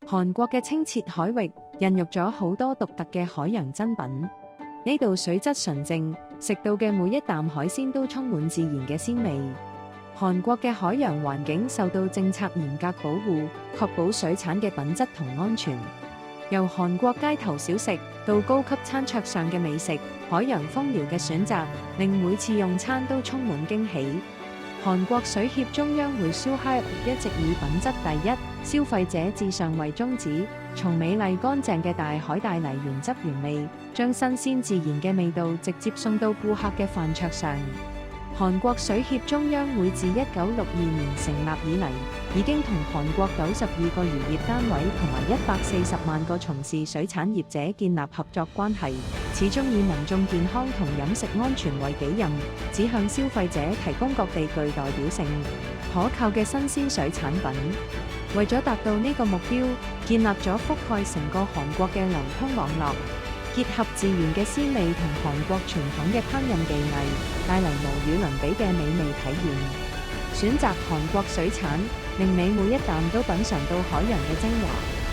韓國嘅清澈海域孕育咗好多獨特嘅海洋珍品，呢度水質純淨，食到嘅每一啖海鮮都充滿自然嘅鮮味。韓國嘅海洋環境受到政策嚴格保護，確保水產嘅品質同安全。由韓國街頭小食到高級餐桌上嘅美食，海洋豐饒嘅選擇令每次用餐都充滿驚喜。韓國水協中央會蘇嗨一直以品質第一、消費者至上為宗旨，從美麗乾淨嘅大海帶嚟原汁原味，將新鮮自然嘅味道直接送到顧客嘅飯桌上。韓國水協中央會自1962年成立以嚟，已經同韓國92個漁業單位同埋140萬個從事水產業者建立合作關係，始終以民眾健康同飲食安全為己任，只向消費者提供各地具代表性、可靠嘅新鮮水產品。為咗達到呢個目標，建立咗覆蓋成個韓國嘅流通網絡，結合自然嘅鮮味同韓國傳統嘅烹飪技藝，帶嚟無與倫比嘅美味體驗。選擇韓國水產，令你每一啖都品嚐到海洋嘅精華。